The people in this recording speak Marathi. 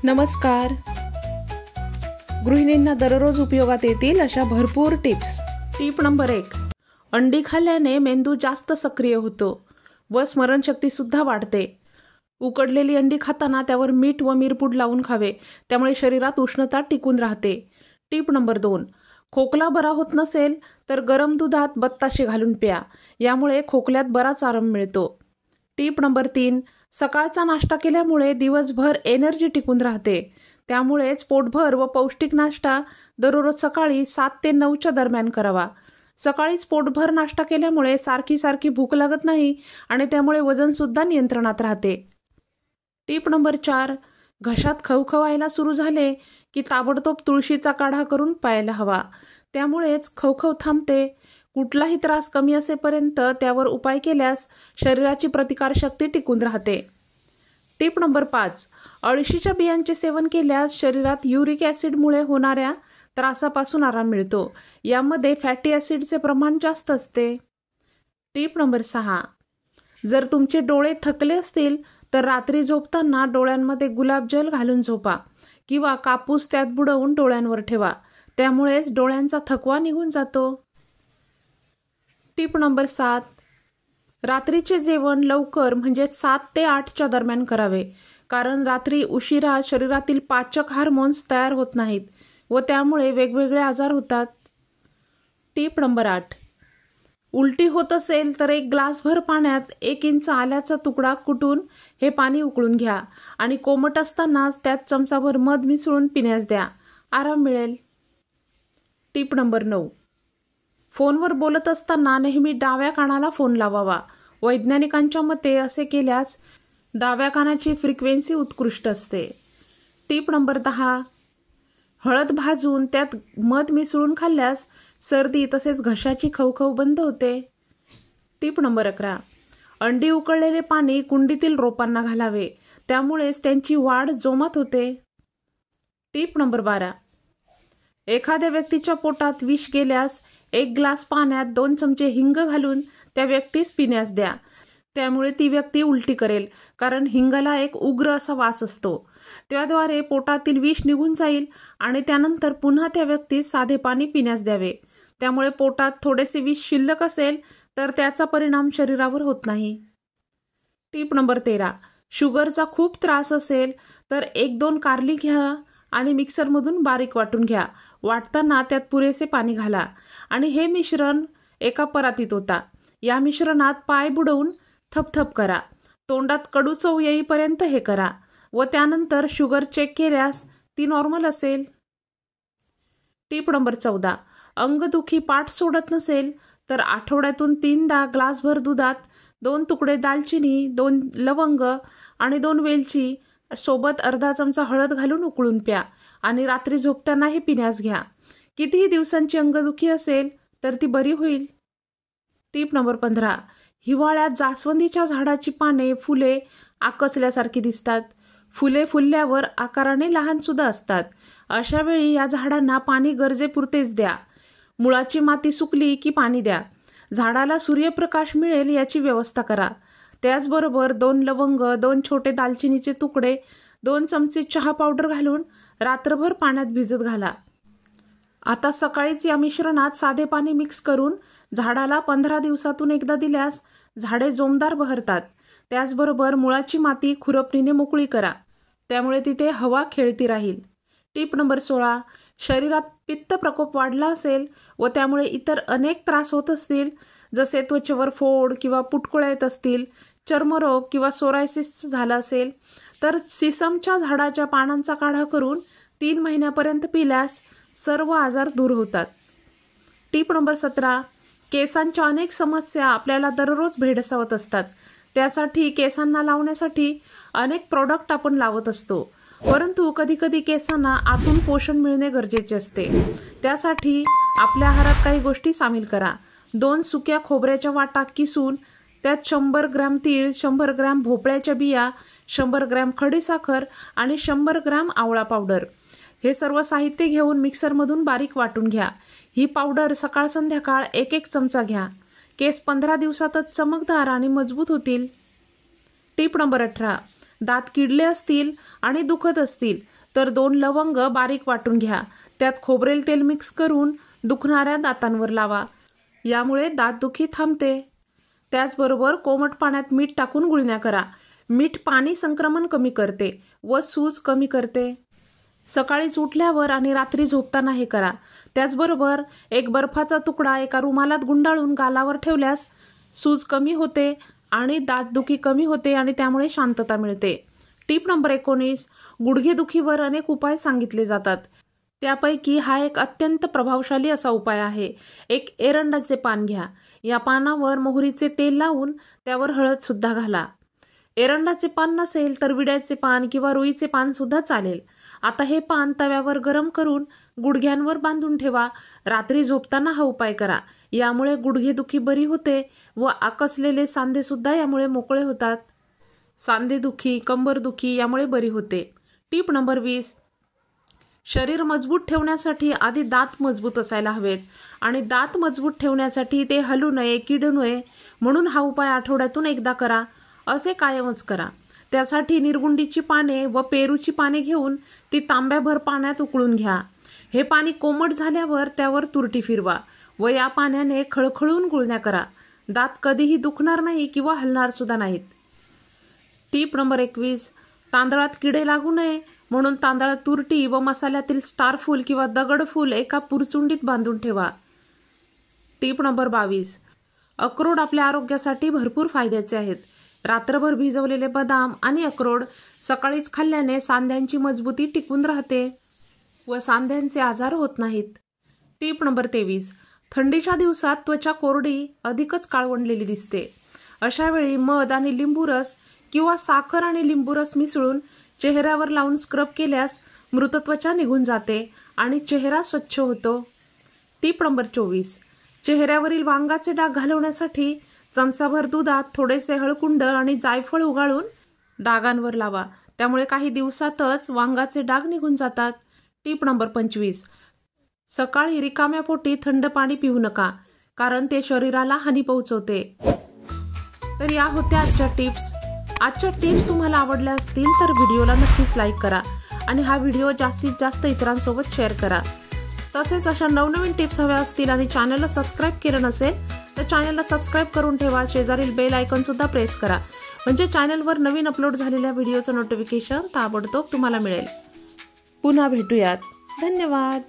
नमस्कार. गृहिणींना दररोज उपयोगात येतील अशा भरपूर टिप्स. Tip number 1. अंडी खाल्ल्याने मेंदू जास्त सक्रिय होतो व स्मरणशक्ती सुद्धा वाढते. उकडलेली अंडी खाताना त्यावर मीठ व मिरपूड लावून खावे, त्यामुळे शरीरात उष्णता टिकून राहते. Tip number 2. खोकला बरा होत नसेल तर गरम दुधात बत्ताशे घालून प्या, यामुळे खोकल्यात बराच आराम मिळतो. Tip number 3. सकाळचा नाश्ता केल्यामुळे दिवसभर एनर्जी टिकून राहते, त्यामुळेच पोटभर व पौष्टिक नाश्ता दररोज सकाळी 7 ते 9च्या दरम्यान करावा. सकाळीच पोटभर नाश्ता केल्यामुळे सारखी भूक लागत नाही आणि त्यामुळे वजनसुद्धा नियंत्रणात राहते. Tip number 4. घशात खवखवायला सुरू झाले की ताबडतोब तुळशीचा काढा करून प्यायला हवा, त्यामुळेच खवखव थांबते. कुठलाही त्रास कमी असेपर्यंत त्यावर उपाय केल्यास शरीराची प्रतिकारशक्ती टिकून राहते. Tip number 5. अळशीच्या बियांचे सेवन केल्यास शरीरात युरिक ॲसिडमुळे होणाऱ्या त्रासापासून आराम मिळतो. यामध्ये फॅटी ॲसिडचे प्रमाण जास्त असते. Tip number 6. जर तुमचे डोळे थकले असतील तर रात्री झोपताना डोळ्यांमध्ये गुलाबजल घालून झोपा किंवा कापूस त्यात बुडवून डोळ्यांवर ठेवा, त्यामुळेच डोळ्यांचा थकवा निघून जातो. Tip number 7. रात्रीचे जेवण लवकर म्हणजे 7 ते 8च्या दरम्यान करावे, कारण रात्री उशिरा शरीरातील पाचक हार्मोन्स तयार होत नाहीत व त्यामुळे वेगवेगळे आजार होतात. Tip number 8. उलटी होत असेल तर 1 ग्लासभर पाण्यात 1 इंच आल्याचा तुकडा कुटून हे पाणी उकळून घ्या आणि कोमट असतानाच त्यात चमचाभर मध मिसळून पिण्यास द्या, आराम मिळेल. Tip number 9. फोनवर बोलत असताना नेहमी डाव्या कानाला फोन लावावा. वैज्ञानिकांच्या मते असे केल्यास डाव्या कानाची फ्रिक्वेन्सी उत्कृष्ट असते. Tip number 10. हळद भाजून त्यात मध मिसळून खाल्ल्यास सर्दी तसेच घशाची खवखव बंद होते. Tip number 11. अंडी उकळलेले पाणी कुंडीतील रोपांना घालावे, त्यामुळेच त्यांची वाढ जोमात होते. Tip number 12. एखाद्या व्यक्तीच्या पोटात विष गेल्यास 1 ग्लास पाण्यात 2 चमचे हिंग घालून त्या व्यक्तीस पिण्यास द्या, त्यामुळे ती व्यक्ती उलटी करेल, कारण हिंगाला एक उग्र असा वास असतो. त्याद्वारे पोटातील विष निघून जाईल आणि त्यानंतर पुन्हा त्या व्यक्तीस साधे पाणी पिण्यास द्यावे, त्यामुळे पोटात थोडेसे विष शिल्लक असेल तर त्याचा परिणाम शरीरावर होत नाही. Tip number 13. शुगरचा खूप त्रास असेल तर 1-2 कारली घ्या आणि मिक्सरमधून बारीक वाटून घ्या. वाटताना त्यात पुरेसे पाणी घाला आणि हे मिश्रण एका परातीत ओता. या मिश्रणात पाय बुडवून थपथप करा. तोंडात कडू चव येईपर्यंत हे करा व त्यानंतर शुगर चेक केल्यास ती नॉर्मल असेल. Tip number 14. अंगदुखी पाठ सोडत नसेल तर आठवड्यातून 3दा ग्लासभर दुधात 2 तुकडे दालचिनी, 2 लवंग आणि 2 वेलची सोबत अर्धा चमचा हळद घालून उकळून प्या आणि रात्री झोपतानाही पिण्यास घ्या. कितीही दिवसांची अंगदुखी असेल तर ती बरी होईल. Tip number 15. हिवाळ्यात जास्वंदीच्या झाडाची पाने, फुले आकसल्यासारखी दिसतात. फुले फुलल्यावर आकाराने लहान सुद्धा असतात. अशा वेळी या झाडांना पाणी गरजेपुरतेच द्या. मुळाची माती सुकली की पाणी द्या. झाडाला सूर्यप्रकाश मिळेल याची व्यवस्था करा. त्याचबरोबर 2 लवंग, 2 छोटे दालचिनीचे तुकडे, 2 चमचे चहा पावडर घालून रात्रभर पाण्यात भिजत घाला. आता सकाळीच या मिश्रणात साधे पाणी मिक्स करून झाडाला 15 दिवसातून एकदा दिल्यास झाडे जोमदार बहरतात. त्याचबरोबर मुळाची माती खुरपणीने मोकळी करा, त्यामुळे तिथे हवा खेळती राहील. Tip number 16. शरीरात पित्त प्रकोप वाढला असेल व त्यामुळे इतर अनेक त्रास होत असतील, जसे त्वचेवर फोड किंवा पुटकुळ्या येत असतील, चर्मरोग किंवा सोरायसिस झाला असेल तर सिसमच्या झाडाच्या पानांचा काढा करून 3 महिन्यापर्यंत पिल्यास सर्व आजार दूर होतात. Tip number 17. केसांच्या अनेक समस्या आपल्याला दररोज भेडसावत असतात. त्यासाठी केसांना लावण्यासाठी अनेक प्रॉडक्ट आपण लावत असतो, परंतु कधीकधी केसांना आतून पोषण मिळणे गरजेचे असते. त्यासाठी आपल्या आहारात काही गोष्टी सामील करा. 2 सुक्या खोबऱ्याच्या वाटा किसून त्यात 100 ग्रॅम तीळ, 100 ग्रॅम भोपळ्याच्या बिया, 100 ग्रॅम खडीसाखर आणि 100 ग्रॅम आवळा पावडर हे सर्व साहित्य घेऊन मिक्सरमधून बारीक वाटून घ्या. ही पावडर सकाळ संध्याकाळ 1-1 चमचा घ्या. केस 15 दिवसातच चमकदार आणि मजबूत होतील. Tip number 18. दात किडले असतील आणि दुखत असतील तर 2 लवंग बारीक वाटून घ्या. त्यात खोबरेल तेल मिक्स करून दुखणाऱ्या दातांवर लावा. यामुळे दातदुखी थांबते. त्याचबरोबर कोमट पाण्यात मीठ टाकून गुळण्या करा. मीठ पाणी संक्रमण कमी करते व सूज कमी करते. सकाळीच उठल्यावर आणि रात्री झोपताना हे करा. त्याचबरोबर एक बर्फाचा तुकडा एका रुमालात गुंडाळून गालावर ठेवल्यास सूज कमी होते आणि दातदुखी कमी होते आणि त्यामुळे शांतता मिळते. टीप नंबर 19. गुडघेदुखीवर अनेक उपाय सांगितले जातात. त्यापैकी हा एक अत्यंत प्रभावशाली असा उपाय आहे. एक एरंडाचे पान घ्या. या पानावर मोहरीचे तेल लावून त्यावर हळद सुद्धा घाला. एरंडाचे पान नसेल तर विड्याचे पान किंवा रुईचे पान सुद्धा चालेल. आता हे पान तव्यावर गरम करून गुडघ्यांवर बांधून ठेवा. रात्री झोपताना हा उपाय करा. यामुळे गुडघेदुखी बरी होते व आकसलेले सांधे सुद्धा यामुळे मोकळे होतात. सांधेदुखी, कंबरदुखी यामुळे बरी होते. टीप नंबर 20. शरीर मजबूत ठेवण्यासाठी आधी दात मजबूत असायला हवेत आणि दात मजबूत ठेवण्यासाठी ते हलू नये, किडू नये म्हणून हा उपाय आठवड्यातून एकदा करा. असे कायमच करा. त्यासाठी निरगुंडीची पाने व पेरूची पाने घेऊन ती तांब्याभर पाण्यात उकळून घ्या. हे पाणी कोमट झाल्यावर त्यावर तुरटी फिरवा व या पाण्याने खळखळून गुळण्या करा. दात कधीही दुखणार नाही किंवा हलणार सुद्धा नाहीत. टीप नंबर 21. तांदळात किडे लागू नये म्हणून तांदळात तुरटी व मसाल्यातील स्टारफूल किंवा दगडफूल एका पुरचुंडीत बांधून ठेवा. टीप नंबर 22. अक्रोड आपल्या आरोग्यासाठी भरपूर फायद्याचे आहेत. रात्रभर भिजवलेले बदाम आणि अक्रोड सकाळीच खाल्ल्याने सांध्यांची मजबूती टिकून राहते व सांध्यांचे आजार होत नाहीत. टीप नंबर 23. थंडीच्या दिवसात त्वचा कोरडी अधिकच काळवंडलेली दिसते. अशा वेळी मध आणि लिंबू रस किंवा साखर आणि लिंबू रस मिसळून चेहऱ्यावर लावून स्क्रब केल्यास मृत त्वचा निघून जाते आणि चेहरा स्वच्छ होतो. टीप नंबर 24. चेहऱ्यावरील वांगाचे डाग घालवण्यासाठी चमचाभर दुधात थोडेसे हळकुंड आणि जायफळ उगाळून डागांवर लावा. त्यामुळे काही दिवसातच वांगाचे डाग निघून जातात. टीप नंबर 25. सकाळी रिकाम्या पोटी थंड पाणी पिऊ नका कारण ते शरीराला हानी पोहोचवते. तर या होत्या आजच्या टिप्स. आजच्या टिप्स तुम्हाला आवडल्या असतील तर व्हिडिओला नक्कीच लाईक करा आणि हा व्हिडिओ जास्तीत जास्त इतरांसोबत शेअर करा. तसेच अशा नवनवीन टिप्स हव्या असतील आणि चॅनलला सबस्क्राईब केलं नसेल तर चॅनलला सबस्क्राईब करून ठेवा. शेजारील बेल आयकॉन सुद्धा प्रेस करा म्हणजे चॅनलवर नवीन अपलोड झालेल्या व्हिडिओचं नोटिफिकेशन ताबडतोब तुम्हाला मिळेल. पुन्हा भेटूयात. धन्यवाद.